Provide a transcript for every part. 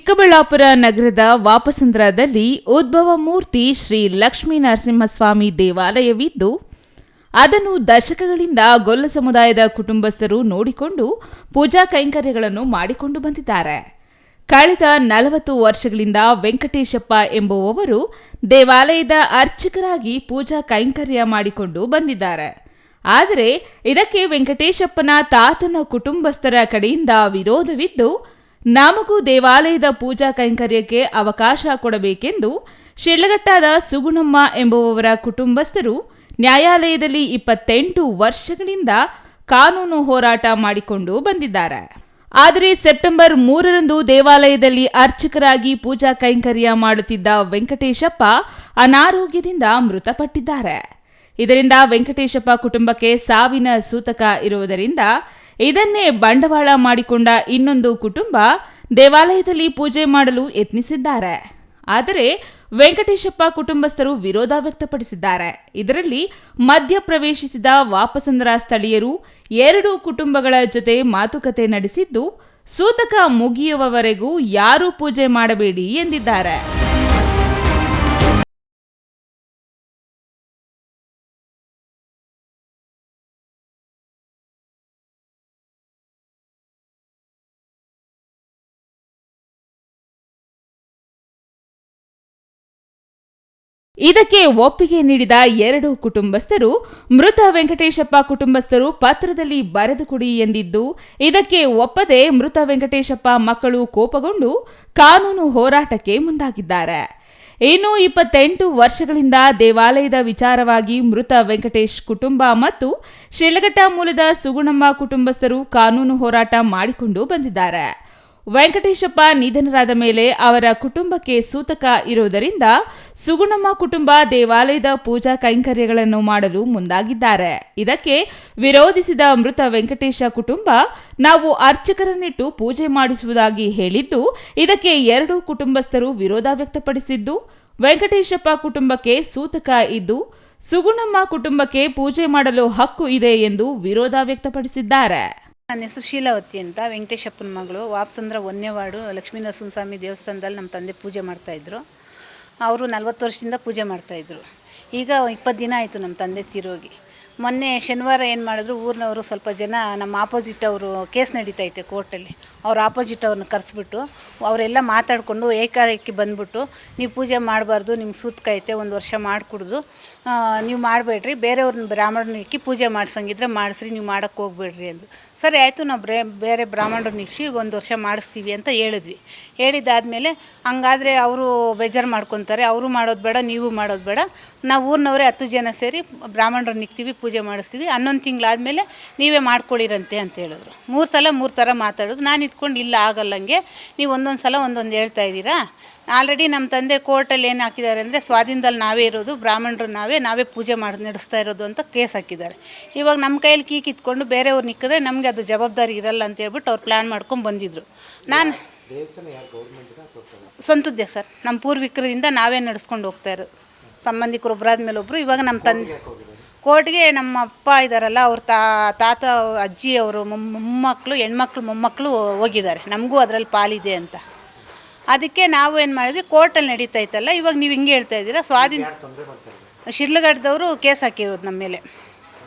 ಚಿಕ್ಕಬಳ್ಳಾಪುರ ನಗರದ ವಾಪಸಂದ್ರದಲ್ಲಿ ಉದ್ಭವ ಮೂರ್ತಿ ಶ್ರೀ ಲಕ್ಷ್ಮೀ ನರಸಿಂಹಸ್ವಾಮಿ ದೇವಾಲಯವಿದ್ದು ಅದನ್ನು ದಶಕಗಳಿಂದ ಗೊಲ್ಲ ಸಮುದಾಯದ ಕುಟುಂಬಸ್ಥರು ನೋಡಿಕೊಂಡು ಪೂಜಾ ಕೈಂಕರ್ಯಗಳನ್ನು ಮಾಡಿಕೊಂಡು ಬಂದಿದ್ದಾರೆ. ಕಳೆದ 40 ವರ್ಷಗಳಿಂದ ವೆಂಕಟೇಶಪ್ಪ ಎಂಬುವವರು ದೇವಾಲಯದ ಅರ್ಚಕರಾಗಿ ಪೂಜಾ ಕೈಂಕರ್ಯ ಮಾಡಿಕೊಂಡು ಬಂದಿದ್ದಾರೆ. ಆದರೆ ಇದಕ್ಕೆ ವೆಂಕಟೇಶಪ್ಪನ ತಾತನ ಕುಟುಂಬಸ್ಥರ ಕಡೆಯಿಂದ ವಿರೋಧವಿದ್ದು, ನಮಗೂ ದೇವಾಲಯದ ಪೂಜಾ ಕೈಂಕರ್ಯಕ್ಕೆ ಅವಕಾಶ ಕೊಡಬೇಕೆಂದು ಶಿಡ್ಲಘಟ್ಟದ ಸುಗುಣಮ್ಮ ಎಂಬುವವರ ಕುಟುಂಬಸ್ಥರು ನ್ಯಾಯಾಲಯದಲ್ಲಿ 28 ವರ್ಷಗಳಿಂದ ಕಾನೂನು ಹೋರಾಟ ಮಾಡಿಕೊಂಡು ಬಂದಿದ್ದಾರೆ. ಆದರೆ ಸೆಪ್ಟೆಂಬರ್ 3ರಂದು ದೇವಾಲಯದಲ್ಲಿ ಅರ್ಚಕರಾಗಿ ಪೂಜಾ ಕೈಂಕರ್ಯ ಮಾಡುತ್ತಿದ್ದ ವೆಂಕಟೇಶಪ್ಪ ಅನಾರೋಗ್ಯದಿಂದ ಮೃತಪಟ್ಟಿದ್ದಾರೆ. ಇದರಿಂದ ವೆಂಕಟೇಶಪ್ಪ ಕುಟುಂಬಕ್ಕೆ ಸಾವಿನ ಸೂತಕ ಇರುವುದರಿಂದ ಇದನ್ನೇ ಬಂಡವಾಳ ಮಾಡಿಕೊಂಡ ಇನ್ನೊಂದು ಕುಟುಂಬ ದೇವಾಲಯದಲ್ಲಿ ಪೂಜೆ ಮಾಡಲು ಯತ್ನಿಸಿದ್ದಾರೆ. ಆದರೆ ವೆಂಕಟೇಶಪ್ಪ ಕುಟುಂಬಸ್ಥರು ವಿರೋಧ ವ್ಯಕ್ತಪಡಿಸಿದ್ದಾರೆ. ಇದರಲ್ಲಿ ಮಧ್ಯಪ್ರವೇಶಿಸಿದ ವಾಪಸಂದ್ರ ಸ್ಥಳೀಯರು 2 ಕುಟುಂಬಗಳ ಜೊತೆ ಮಾತುಕತೆ ನಡೆಸಿದ್ದು, ಸೂತಕ ಮುಗಿಯುವವರೆಗೂ ಯಾರೂ ಪೂಜೆ ಮಾಡಬೇಡಿ ಎಂದಿದ್ದಾರೆ. ಇದಕ್ಕೆ ಒಪ್ಪಿಗೆ ನೀಡಿದ 2 ಕುಟುಂಬಸ್ಥರು ಮೃತ ವೆಂಕಟೇಶಪ್ಪ ಕುಟುಂಬಸ್ಥರು ಪತ್ರದಲ್ಲಿ ಬರೆದು ಕೊಡಿ ಎಂದಿದ್ದು, ಇದಕ್ಕೆ ಒಪ್ಪದೆ ಮೃತ ವೆಂಕಟೇಶಪ್ಪ ಮಕ್ಕಳು ಕೋಪಗೊಂಡು ಕಾನೂನು ಹೋರಾಟಕ್ಕೆ ಮುಂದಾಗಿದ್ದಾರೆ. ಇನ್ನು 28 ವರ್ಷಗಳಿಂದ ದೇವಾಲಯದ ವಿಚಾರವಾಗಿ ಮೃತ ವೆಂಕಟೇಶ್ ಕುಟುಂಬ ಮತ್ತು ಶಿಡ್ಲಘಟ್ಟ ಮೂಲದ ಸುಗುಣಮ್ಮ ಕುಟುಂಬಸ್ಥರು ಕಾನೂನು ಹೋರಾಟ ಮಾಡಿಕೊಂಡು ಬಂದಿದ್ದಾರೆ. ವೆಂಕಟೇಶಪ್ಪ ನಿಧನರಾದ ಮೇಲೆ ಅವರ ಕುಟುಂಬಕ್ಕೆ ಸೂತಕ ಇರುವುದರಿಂದ ಸುಗುಣಮ್ಮ ಕುಟುಂಬ ದೇವಾಲಯದ ಪೂಜಾ ಕೈಂಕರ್ಯಗಳನ್ನು ಮಾಡಲು ಮುಂದಾಗಿದ್ದಾರೆ. ಇದಕ್ಕೆ ವಿರೋಧಿಸಿದ ಮೃತ ವೆಂಕಟೇಶ ಕುಟುಂಬ ನಾವು ಅರ್ಚಕರನ್ನಿಟ್ಟು ಪೂಜೆ ಮಾಡಿಸುವುದಾಗಿ ಹೇಳಿದ್ದು, ಇದಕ್ಕೆ 2 ಕುಟುಂಬಸ್ಥರು ವಿರೋಧ ವ್ಯಕ್ತಪಡಿಸಿದ್ದು, ವೆಂಕಟೇಶಪ್ಪ ಕುಟುಂಬಕ್ಕೆ ಸೂತಕ ಇದ್ದು ಸುಗುಣಮ್ಮ ಕುಟುಂಬಕ್ಕೆ ಪೂಜೆ ಮಾಡಲು ಹಕ್ಕು ಇದೆ ಎಂದು ವಿರೋಧ ವ್ಯಕ್ತಪಡಿಸಿದ್ದಾರೆ. ನನ್ನ ಹೆಸರು ಶೀಲಾವತಿ ಅಂತ, ವೆಂಕಟೇಶಪ್ಪನ ಮಗಳು. ವಾಪಸಂದ್ರ 1ನೇ ವಾರ್ಡು ಲಕ್ಷ್ಮೀ ನರಸಿಂಹಸ್ವಾಮಿ ದೇವಸ್ಥಾನದಲ್ಲಿ ನಮ್ಮ ತಂದೆ ಪೂಜೆ ಮಾಡ್ತಾಯಿದ್ರು. ಅವರು 40 ವರ್ಷದಿಂದ ಪೂಜೆ ಮಾಡ್ತಾಯಿದ್ರು. ಈಗ 20 ದಿನ ಆಯಿತು ನಮ್ಮ ತಂದೆ ತೀರೋಗಿ. ಮೊನ್ನೆ ಶನಿವಾರ ಏನು ಮಾಡಿದ್ರು, ಊರಿನವರು ಸ್ವಲ್ಪ ಜನ ನಮ್ಮ ಆಪೋಸಿಟ್ ಅವರು ಕೇಸ್ ನಡೀತೈತೆ ಕೋರ್ಟಲ್ಲಿ, ಅವ್ರ ಆಪೋಸಿಟ್ ಅವ್ರನ್ನ ಕರೆಸ್ಬಿಟ್ಟು ಅವರೆಲ್ಲ ಮಾತಾಡಿಕೊಂಡು ಏಕಾಏಕಿ ಬಂದ್ಬಿಟ್ಟು, ನೀವು ಪೂಜೆ ಮಾಡಬಾರ್ದು, ನಿಮ್ಗೆ ಸೂತ್ಕ ಐತೆ, 1 ವರ್ಷ ಮಾಡಿಕೊಡ್ದು, ನೀವು ಮಾಡಬೇಡ್ರಿ, ಬೇರೆಯವ್ರನ್ನ ಬ್ರಾಹ್ಮಣರನ್ನ ಇಕ್ಕಿ ಪೂಜೆ ಮಾಡಿಸಂಗಿದ್ರೆ ಮಾಡಿಸ್ರಿ, ನೀವು ಮಾಡೋಕ್ಕೆ ಹೋಗ್ಬೇಡ್ರಿ ಅಂದು. ಸರಿ ಆಯಿತು, ನಾವು ಬೇರೆ ಬ್ರಾಹ್ಮಣರನ್ನ ಇಕ್ಕಿ 1 ವರ್ಷ ಮಾಡಿಸ್ತೀವಿ ಅಂತ ಹೇಳಿದ್ವಿ. ಹೇಳಿದ್ದಾದಮೇಲೆ ಹಂಗಾದರೆ ಅವರು ಬೇಜಾರು ಮಾಡ್ಕೊತಾರೆ, ಅವರು ಮಾಡೋದು ಬೇಡ, ನೀವು ಮಾಡೋದು ಬೇಡ, ನಾವು ಊರಿನವರೇ 10 ಜನ ಸೇರಿ ಬ್ರಾಹ್ಮಣರನ್ನ ಇಕ್ತೀವಿ, ಪೂಜೆ ಮಾಡಿಸ್ತೀವಿ, 11 ತಿಂಗಳಾದಮೇಲೆ ನೀವೇ ಮಾಡ್ಕೊಳಿರಂತೆ ಅಂತ ಹೇಳಿದ್ರು. 3 ಸಲ 3 ಥರ ಮಾತಾಡೋದು. ನಾನು ಇದ್ಕೊಂಡು ಇಲ್ಲ ಆಗಲ್ಲಂಗೆ, ನೀವು ಒಂದೊಂದು ಸಲ ಒಂದೊಂದು ಹೇಳ್ತಾ ಇದ್ದೀರಾ. ಆಲ್ರೆಡಿ ನಮ್ಮ ತಂದೆ ಕೋರ್ಟಲ್ಲಿ ಏನು ಹಾಕಿದ್ದಾರೆ ಅಂದರೆ, ಸ್ವಾಧೀನದಲ್ಲಿ ನಾವೇ ಇರೋದು, ಬ್ರಾಹ್ಮಣರು ನಾವೇ ಪೂಜೆ ನಡೆಸ್ತಾ ಇರೋದು ಅಂತ ಕೇಸ್ ಹಾಕಿದ್ದಾರೆ. ಇವಾಗ ನಮ್ಮ ಕೈಯಲ್ಲಿ ಕೀ ಕಿತ್ಕೊಂಡು ಬೇರೆಯವ್ರು ನಿಕ್ಕಿದ್ರೆ ನಮಗೆ ಅದು ಜವಾಬ್ದಾರಿ ಇರಲ್ಲ ಅಂತ ಹೇಳ್ಬಿಟ್ಟು ಅವ್ರು ಪ್ಲ್ಯಾನ್ ಮಾಡ್ಕೊಂಡು ಬಂದಿದ್ರು. ನಾನು ಸ್ವಂತದ್ದೇ ಸರ್, ನಮ್ಮ ಪೂರ್ವಿಕರಿಂದ ನಾವೇ ನಡೆಸ್ಕೊಂಡು ಹೋಗ್ತಾ ಇರೋದು. ಸಂಬಂಧಿಕರು ಒಬ್ಬರಾದ್ಮೇಲೆ ಒಬ್ಬರು. ಇವಾಗ ನಮ್ಮ ತಂದೆ ಕೋರ್ಟ್ಗೆ ನಮ್ಮ ಅಪ್ಪ ಇದ್ದಾರಲ್ಲ, ಅವ್ರ ತಾತ ಅಜ್ಜಿ ಅವರು ಮೊಮ್ಮಕ್ಕಳು, ಹೆಣ್ಮಕ್ಳು ಮೊಮ್ಮಕ್ಕಳು ಹೋಗಿದ್ದಾರೆ, ನಮಗೂ ಅದರಲ್ಲಿ ಪಾಲಿದೆ ಅಂತ. ಅದಕ್ಕೆ ನಾವು ಏನು ಮಾಡಿದ್ವಿ, ಕೋರ್ಟಲ್ಲಿ ನಡೀತೈತಲ್ಲ, ಇವಾಗ ನೀವು ಹಿಂಗೆ ಹೇಳ್ತಾ ಇದ್ದೀರಾ, ಸ್ವಾಧೀನ ಶಿಡ್ಲಘಟ್ಟದವರು ಕೇಸ್ ಹಾಕಿರೋದು ನಮ್ಮ ಮೇಲೆ.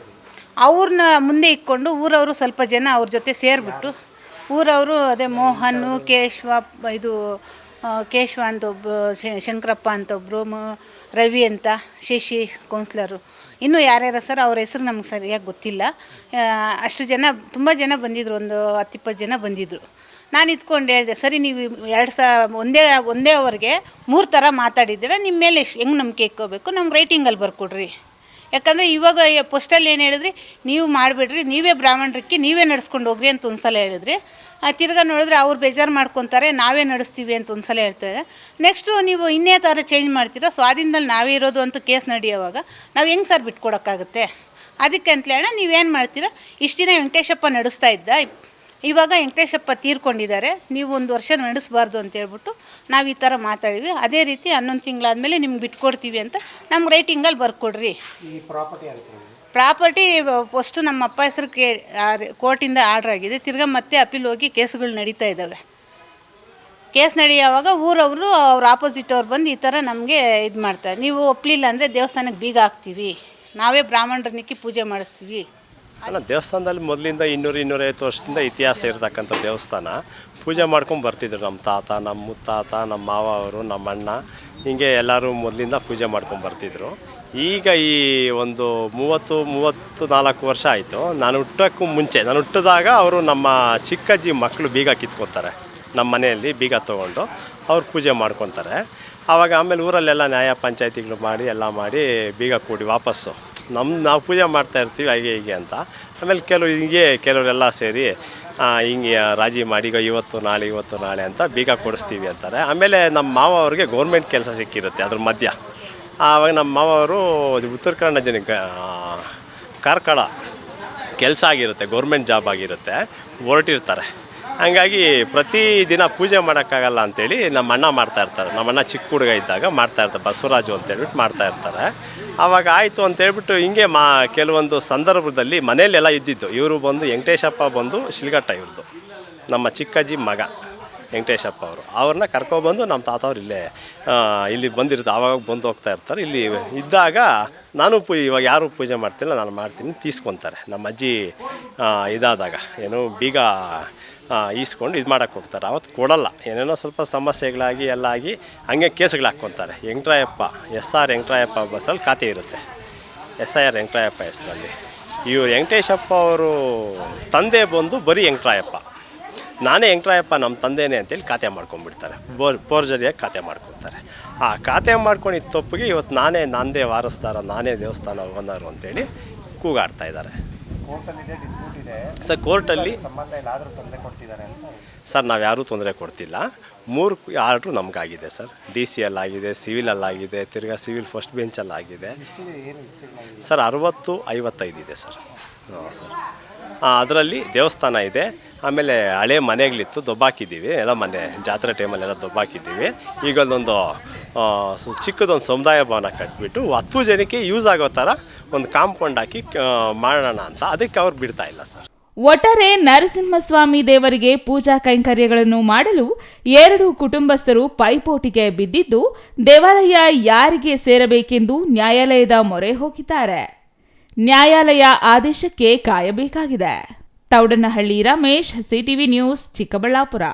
ಅವ್ರನ್ನ ಮುಂದೆ ಇಟ್ಕೊಂಡು ಊರವರು ಸ್ವಲ್ಪ ಜನ ಅವ್ರ ಜೊತೆ ಸೇರಿಬಿಟ್ಟು, ಊರವರು ಅದೇ ಮೋಹನ್, ಕೇಶವ ಅಂತ ಒಬ್ಬರು, ಶಂಕರಪ್ಪ ಅಂತ ಒಬ್ಬರು, ರವಿ ಅಂತ, ಶಶಿ ಕೌನ್ಸ್ಲರು, ಇನ್ನೂ ಯಾರ್ಯಾರ ಸರ್ ಅವ್ರ ಹೆಸರು ನಮ್ಗೆ ಸರಿಯಾಗಿ ಗೊತ್ತಿಲ್ಲ. ಅಷ್ಟು ಜನ, ತುಂಬ ಜನ ಬಂದಿದ್ದರು, ಒಂದು 10-20 ಜನ ಬಂದಿದ್ದರು. ನಾನು ಇದ್ಕೊಂಡು ಹೇಳಿದೆ, ಸರಿ ನೀವು ಒಂದೇ ಅವರಿಗೆ 3 ಥರ ಮಾತಾಡಿದ್ದೀರ, ನಿಮ್ಮ ಮೇಲೆ ಹೆಂಗೆ ನಂಬಿಕೆ ಇಕ್ಕೋಬೇಕು, ನಮ್ಗೆ ರೈಟಿಂಗಲ್ಲಿ ಬರ್ಕೊಡ್ರಿ. ಯಾಕಂದರೆ ಇವಾಗ ಪೋಸ್ಟಲ್ಲಿ ಏನು ಹೇಳಿದ್ರಿ, ನೀವು ಮಾಡಿಬಿಡ್ರಿ, ನೀವೇ ಬ್ರಾಹ್ಮಣರಿಗೆ ನೀವೇ ನಡೆಸ್ಕೊಂಡು ಹೋಗ್ರಿ ಅಂತ ಒಂದು ಸಲ ಹೇಳಿದ್ರಿ. ತಿರ್ಗಾ ನೋಡಿದ್ರೆ ಅವ್ರು ಬೇಜಾರು ಮಾಡ್ಕೊತಾರೆ, ನಾವೇ ನಡೆಸ್ತೀವಿ ಅಂತ ಒಂದು ಸಲ ಹೇಳ್ತಾರೆ. ನೆಕ್ಸ್ಟು ನೀವು ಇನ್ನೇ ಥರ ಚೇಂಜ್ ಮಾಡ್ತೀರಾ, ಸ್ವಾಧೀನದಲ್ಲಿ ನಾವೇ ಇರೋದು ಅಂತ ಕೇಸ್ ನಡೆಯುವಾಗ ನಾವು ಹೆಂಗೆ ಸರ್ ಬಿಟ್ಕೊಡೋಕ್ಕಾಗುತ್ತೆ? ಅದಕ್ಕೆ ಅಂತ ಹೇಳೋಣ, ನೀವೇನು ಮಾಡ್ತೀರಾ, ಇಷ್ಟು ದಿನ ವೆಂಕಟೇಶಪ್ಪ ನಡೆಸ್ತಾ ಇದ್ದ, ಇವಾಗ ವೆಂಕಟೇಶಪ್ಪ ತೀರ್ಕೊಂಡಿದ್ದಾರೆ, ನೀವು 1 ವರ್ಷ ನಡೆಸಬಾರ್ದು ಅಂತ ಹೇಳ್ಬಿಟ್ಟು ನಾವು ಈ ಥರ ಮಾತಾಡಿದ್ವಿ. ಅದೇ ರೀತಿ 11 ತಿಂಗಳಾದಮೇಲೆ ನಿಮ್ಗೆ ಬಿಟ್ಕೊಡ್ತೀವಿ ಅಂತ ನಮ್ಗೆ ರೈಟಿಂಗಲ್ಲಿ ಬರ್ಕೊಡ್ರಿ. ಪ್ರಾಪರ್ಟಿ ಫಸ್ಟು ನಮ್ಮ ಅಪ್ಪ ಹೆಸರು ಕೋರ್ಟಿಂದ ಆರ್ಡ್ರ್ ಆಗಿದೆ. ತಿರ್ಗಾ ಮತ್ತೆ ಅಪೀಲ್ ಹೋಗಿ ಕೇಸುಗಳು ನಡೀತಾ ಇದ್ದಾವೆ. ಕೇಸ್ ನಡೆಯುವಾಗ ಊರವರು ಅವ್ರ ಆಪೋಸಿಟ್ ಅವ್ರು ಬಂದು ಈ ಥರ ನಮಗೆ ಇದು ಮಾಡ್ತಾರೆ, ನೀವು ಒಪ್ಪಲಿಲ್ಲ ಅಂದರೆ ದೇವಸ್ಥಾನಕ್ಕೆ ಬೀಗ ಹಾಕ್ತೀವಿ, ನಾವೇ ಬ್ರಾಹ್ಮಣರನ್ನಿಕ್ಕಿ ಪೂಜೆ ಮಾಡಿಸ್ತೀವಿ. ಅಲ್ಲ, ದೇವಸ್ಥಾನದಲ್ಲಿ ಮೊದಲಿಂದ 200-250 ವರ್ಷದಿಂದ ಇತಿಹಾಸ ಇರತಕ್ಕಂಥ ದೇವಸ್ಥಾನ. ಪೂಜೆ ಮಾಡ್ಕೊಂಡು ಬರ್ತಿದ್ರು ನಮ್ಮ ತಾತ, ನಮ್ಮ ಮುತ್ತಾತ, ನಮ್ಮ ಮಾವ ಅವರು, ನಮ್ಮ ಅಣ್ಣ, ಹೀಗೆ ಎಲ್ಲರೂ ಮೊದಲಿಂದ ಪೂಜೆ ಮಾಡ್ಕೊಂಡು ಬರ್ತಿದ್ರು. ಈಗ ಈ ಒಂದು 34 ವರ್ಷ ಆಯಿತು. ನಾನು ಹುಟ್ಟೋಕ್ಕೂ ಮುಂಚೆ, ನಾನು ಹುಟ್ಟಿದಾಗ ಅವರು ನಮ್ಮ ಚಿಕ್ಕಜ್ಜಿ ಮಕ್ಕಳು ಬೀಗ ಕಿತ್ಕೊತಾರೆ, ನಮ್ಮ ಮನೆಯಲ್ಲಿ ಬೀಗ ತೊಗೊಂಡು ಅವ್ರು ಪೂಜೆ ಮಾಡ್ಕೊತಾರೆ. ಆವಾಗ ಆಮೇಲೆ ಊರಲ್ಲೆಲ್ಲ ನ್ಯಾಯ ಪಂಚಾಯತಿಗಳು ಮಾಡಿ ಎಲ್ಲ ಮಾಡಿ ಬೀಗ ಕೂಡಿ ವಾಪಸ್ಸು ನಾವು ಪೂಜೆ ಮಾಡ್ತಾಯಿರ್ತೀವಿ ಹಾಗೆ ಹೀಗೆ ಅಂತ. ಆಮೇಲೆ ಕೆಲವರೆಲ್ಲ ಸೇರಿ ಹಿಂಗೆ ರಾಜಿ ಮಾಡಿ ಇವತ್ತು ನಾಳೆ ಅಂತ ಬೀಗ ಕೊಡಿಸ್ತೀವಿ ಅಂತಾರೆ. ಆಮೇಲೆ ನಮ್ಮ ಮಾವ ಅವ್ರಿಗೆ ಗೌರ್ಮೆಂಟ್ ಕೆಲಸ ಸಿಕ್ಕಿರುತ್ತೆ ಅದ್ರ ಮಧ್ಯ. ಆವಾಗ ನಮ್ಮ ಮಾವ ಅವರು ಉತ್ತರ ಕನ್ನಡ ಜನಕ್ಕೆ ಕಾರ್ಕಳ ಕೆಲಸ ಆಗಿರುತ್ತೆ, ಗೌರ್ಮೆಂಟ್ ಜಾಬ್ ಆಗಿರುತ್ತೆ, ಹೊರಟಿರ್ತಾರೆ. ಹಂಗಾಗಿ ಪ್ರತಿದಿನ ಪೂಜೆ ಮಾಡೋಕ್ಕಾಗಲ್ಲ ಅಂಥೇಳಿ ನಮ್ಮ ಅಣ್ಣ ಮಾಡ್ತಾಯಿರ್ತಾರೆ. ನಮ್ಮ ಅಣ್ಣ ಚಿಕ್ಕ ಹುಡುಗ ಇದ್ದಾಗ ಮಾಡ್ತಾಯಿರ್ತಾರೆ, ಬಸವರಾಜು ಅಂತೇಳ್ಬಿಟ್ಟು ಮಾಡ್ತಾಯಿರ್ತಾರೆ. ಆವಾಗ ಆಯಿತು ಅಂತೇಳ್ಬಿಟ್ಟು ಹಿಂಗೆ ಕೆಲವೊಂದು ಸಂದರ್ಭದಲ್ಲಿ ಮನೆಯಲ್ಲೆಲ್ಲ ಇದ್ದಿದ್ದು. ಇವರು ಬಂದು ವೆಂಕಟೇಶಪ್ಪ ಬಂದು ಶಿಲ್ಘಟ್ಟ, ಇವ್ರದ್ದು ನಮ್ಮ ಚಿಕ್ಕಜ್ಜಿ ಮಗ ವೆಂಕಟೇಶಪ್ಪ ಅವ್ರನ್ನ ಕರ್ಕೊಬಂದು ನಮ್ಮ ತಾತವ್ರು ಇಲ್ಲಿ ಬಂದಿರುತ್ತೆ. ಆವಾಗ ಬಂದು ಹೋಗ್ತಾ ಇರ್ತಾರೆ. ಇಲ್ಲಿ ಇದ್ದಾಗ ನಾನು ಇವಾಗ ಯಾರು ಪೂಜೆ ಮಾಡ್ತಿಲ್ಲ, ನಾನು ಮಾಡ್ತೀನಿ, ತೀಸ್ಕೊತಾರೆ. ನಮ್ಮ ಅಜ್ಜಿ ಇದಾದಾಗ ಏನು ಬೀಗ ಈಸ್ಕೊಂಡು ಇದು ಮಾಡೋಕ್ಕೆ ಹೋಗ್ತಾರೆ. ಅವತ್ತು ಕೊಡಲ್ಲ, ಏನೇನೋ ಸ್ವಲ್ಪ ಸಮಸ್ಯೆಗಳಾಗಿ ಎಲ್ಲ ಆಗಿ ಹಂಗೆ ಕೇಸ್ಗಳು ಹಾಕ್ಕೊತಾರೆ. ವೆಂಕಟರಾಯಪ್ಪ SR ವೆಂಕಟರಾಯಪ್ಪ ಬಸ್ಸಲ್ಲಿ ಖಾತೆ ಇರುತ್ತೆ, SIR ವೆಂಕಟರಾಯಪ್ಪ ಹೆಸರಲ್ಲಿ. ಇವರು ವೆಂಕಟೇಶಪ್ಪ ಅವರು ತಂದೆ ಬಂದು ಬರೀ ವೆಂಕಟರಾಯಪ್ಪ, ನಾನೇ ವೆಂಕಟರಾಯಪ್ಪ ನಮ್ಮ ತಂದೆನೇ ಅಂತೇಳಿ ಖಾತೆ ಮಾಡ್ಕೊಂಡ್ಬಿಡ್ತಾರೆ. ಫೋರ್ಜರಿಯಾಗಿ ಖಾತೆ ಮಾಡ್ಕೊತಾರೆ. ಆ ಖಾತೆ ಮಾಡ್ಕೊಂಡಿದ್ದ ತಪ್ಪಿಗೆ ಇವತ್ತು ನಾನೇ ವಾರಸ್ದಾರ, ನಾನೇ ದೇವಸ್ಥಾನ ಓನರು ಅಂತೇಳಿ ಕೂಗಾಡ್ತಾ ಇದ್ದಾರೆ. ಸರ್ ಕೋರ್ಟಲ್ಲಿ ಸರ್ ನಾವು ಯಾರೂ ತೊಂದರೆ ಕೊಡ್ತಿಲ್ಲ. 3 ಆರ್ಡ್ರು ನಮಗಾಗಿದೆ ಸರ್. DCಯಲ್ಲಿ ಆಗಿದೆ, ಸಿವಿಲಲ್ಲಾಗಿದೆ, ತಿರ್ಗಾ ಸಿವಿಲ್ ಫಸ್ಟ್ ಬೆಂಚಲ್ಲಾಗಿದೆ ಸರ್. 60-55 ಇದೆ ಸರ್. ಹಾಂ ಸರ್. ಅದರಲ್ಲಿ ದೇವಸ್ಥಾನ ಇದೆ, ಆಮೇಲೆ ಹಳೆ ಮನೆಗಳಿತ್ತು, ದೊಬ್ಬಾಕಿದ್ದೀವಿ ಎಲ್ಲ. ಮನೆ ಜಾತ್ರೆ ಟೈಮಲ್ಲೆಲ್ಲ ದೊಬ್ಬಾಕಿದ್ದೀವಿ. ಈಗ ಅಲ್ಲೊಂದು ಚಿಕ್ಕದೊಂದು ಸಮುದಾಯ ಭವನ ಕಟ್ಬಿಟ್ಟು 10 ಜನಕ್ಕೆ ಯೂಸ್ ಆಗೋ ಥರ ಒಂದು ಕಾಂಪೌಂಡ್ ಹಾಕಿ ಮಾಡೋಣ ಅಂತ, ಅದಕ್ಕೆ ಅವ್ರು ಬಿಡ್ತಾ ಇಲ್ಲ ಸರ್. ಒಟ್ಟಾರೆ ನರಸಿಂಹಸ್ವಾಮಿ ದೇವರಿಗೆ ಪೂಜಾ ಕೈಂಕರ್ಯಗಳನ್ನು ಮಾಡಲು 2 ಕುಟುಂಬಸ್ಥರು ಪೈಪೋಟಿಗೆ ಬಿದ್ದಿದ್ದು, ದೇವಾಲಯ ಯಾರಿಗೆ ಸೇರಬೇಕೆಂದು ನ್ಯಾಯಾಲಯದ ಮೊರೆ ಹೋಗಿದ್ದಾರೆ. ನ್ಯಾಯಾಲಯ ಆದೇಶಕ್ಕೆ ಕಾಯಬೇಕಾಗಿದೆ. Thoudanahalli Ramesh, CTV news, Chikkaballapur.